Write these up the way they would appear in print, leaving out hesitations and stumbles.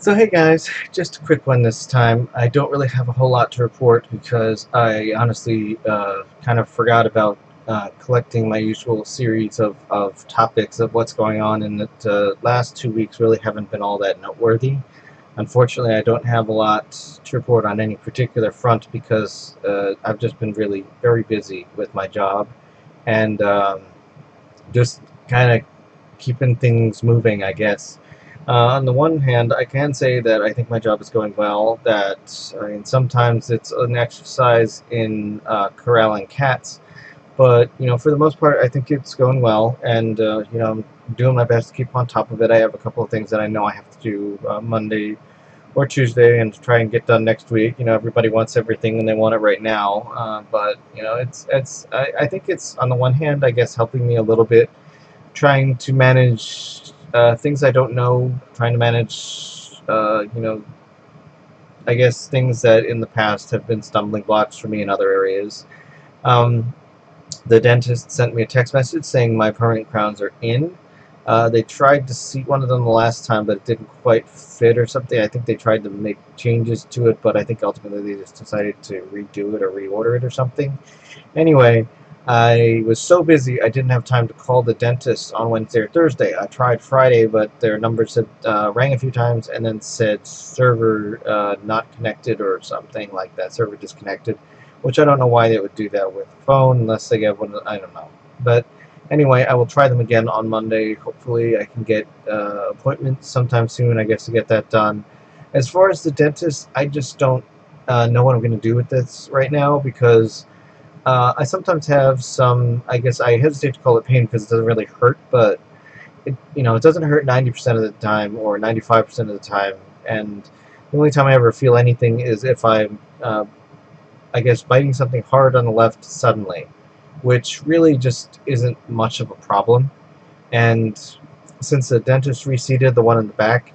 So hey guys, just a quick one this time. I don't really have a whole lot to report because I honestly kind of forgot about collecting my usual series of topics of what's going on, and the last 2 weeks really haven't been all that noteworthy. Unfortunately, I don't have a lot to report on any particular front because I've just been really very busy with my job and just kind of keeping things moving, I guess. On the one hand, I can say that I think my job is going well. That I mean, sometimes it's an exercise in corralling cats, but for the most part, I think it's going well, and I'm doing my best to keep on top of it. I have a couple of things that I know I have to do Monday or Tuesday, and to try and get done next week. Everybody wants everything and they want it right now, but I think it's, on the one hand, I guess, helping me a little bit trying to manage things I don't know, trying to manage, I guess things that in the past have been stumbling blocks for me in other areas. Um, the dentist sent me a text message saying my permanent crowns are in. They tried to seat one of them the last time, but it didn't quite fit or something. I think they tried to make changes to it, but I think ultimately they just decided to redo it or reorder it or something. Anyway, I was so busy I didn't have time to call the dentist on Wednesday or Thursday. I tried Friday, but their numbers had rang a few times and then said server not connected or something like that, server disconnected, which I don't know why they would do that with a phone unless they get one. I don't know. But anyway, I will try them again on Monday. Hopefully I can get appointments sometime soon, I guess, to get that done. As far as the dentist, I just don't know what I'm going to do with this right now because I sometimes have some, I guess I hesitate to call it pain because it doesn't really hurt, but it doesn't hurt 90% of the time or 95% of the time, and the only time I ever feel anything is if I'm, I guess, biting something hard on the left suddenly, which really just isn't much of a problem. And since the dentist reseated the one in the back,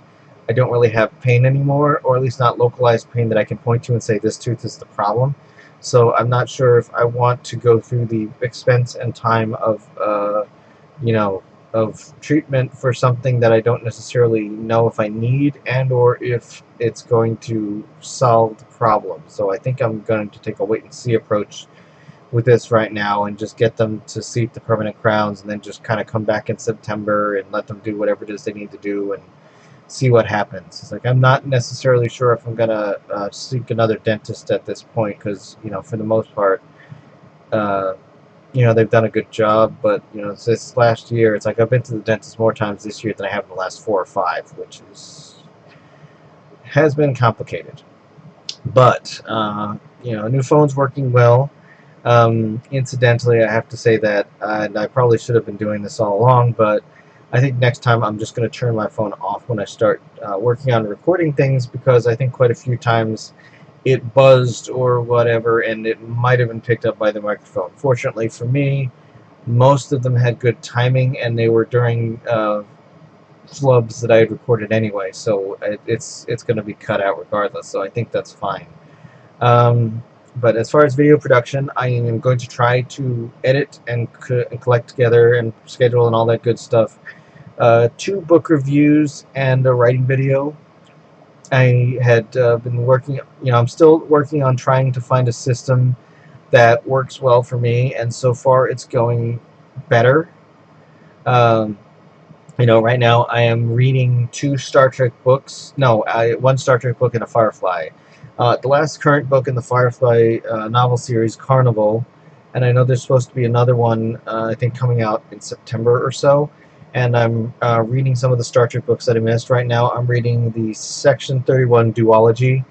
I don't really have pain anymore, or at least not localized pain that I can point to and say this tooth is the problem. So I'm not sure if I want to go through the expense and time of, you know, of treatment for something that I don't necessarily know if I need and or if it's going to solve the problem. So I think I'm going to take a wait and see approach with this right now and just get them to seat the permanent crowns and then just kind of come back in September and let them do whatever it is they need to do and see what happens. It's like I'm not necessarily sure if I'm gonna seek another dentist at this point because for the most part, uh, they've done a good job. But this last year, it's like I've been to the dentist more times this year than I have in the last 4 or 5, which has been complicated. But a new phone's working well. Incidentally, I have to say that, and I probably should have been doing this all along, but I think next time I'm just going to turn my phone off when I start working on recording things because I think quite a few times it buzzed or whatever and it might have been picked up by the microphone. Fortunately for me, most of them had good timing and they were during flubs that I had recorded anyway, so it's going to be cut out regardless, so I think that's fine. But as far as video production, I am going to try to edit and collect together and schedule and all that good stuff 2 book reviews and a writing video. I had been working, I'm still working on trying to find a system that works well for me, and so far it's going better. Um, right now I am reading 2 Star Trek books. No, 1 Star Trek book and a Firefly. The last current book in the Firefly novel series, Carnival, and I know there's supposed to be another one, I think, coming out in September or so. And I'm reading some of the Star Trek books that I missed. Right now I'm reading the Section 31 duology,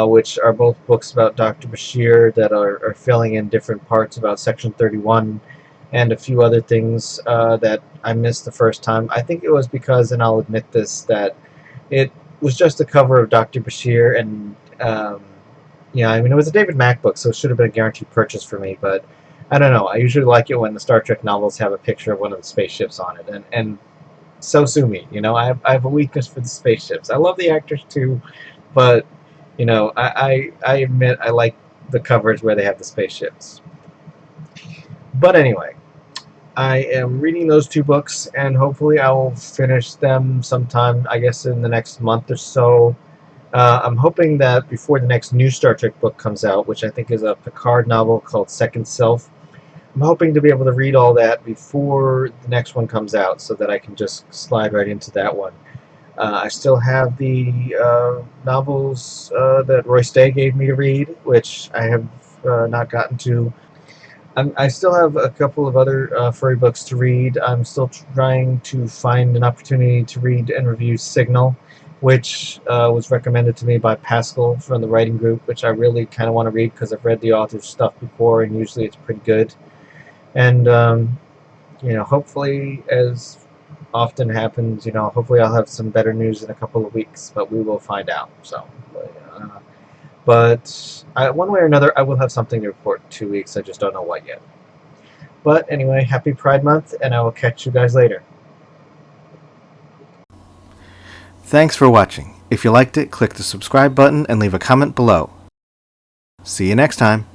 which are both books about Dr. Bashir that are filling in different parts about Section 31 and a few other things that I missed the first time. I think it was because, and I'll admit this, that it was just a cover of Dr. Bashir, and it was a David Mack book, so it should have been a guaranteed purchase for me, but I don't know. I usually like it when the Star Trek novels have a picture of one of the spaceships on it, and so sue me. I have a weakness for the spaceships. I love the actors too, but I admit I like the covers where they have the spaceships. But anyway, I am reading those 2 books, and hopefully I will finish them sometime, I guess, in the next month or so. I'm hoping that before the next new Star Trek book comes out, which I think is a Picard novel called Second Self, I'm hoping to be able to read all that before the next one comes out so that I can just slide right into that one. I still have the novels that Roy Stay gave me to read, which I have not gotten to. I still have a couple of other furry books to read. I'm still trying to find an opportunity to read and review Signal, which was recommended to me by Pascal from the writing group, which I really kind of want to read because I've read the author's stuff before, and usually it's pretty good. And hopefully, as often happens, hopefully I'll have some better news in a couple of weeks, but we will find out. So, one way or another, I will have something to report in 2 weeks. I just don't know what yet. But anyway, happy Pride Month, and I will catch you guys later. Thanks for watching. If you liked it, click the subscribe button and leave a comment below. See you next time.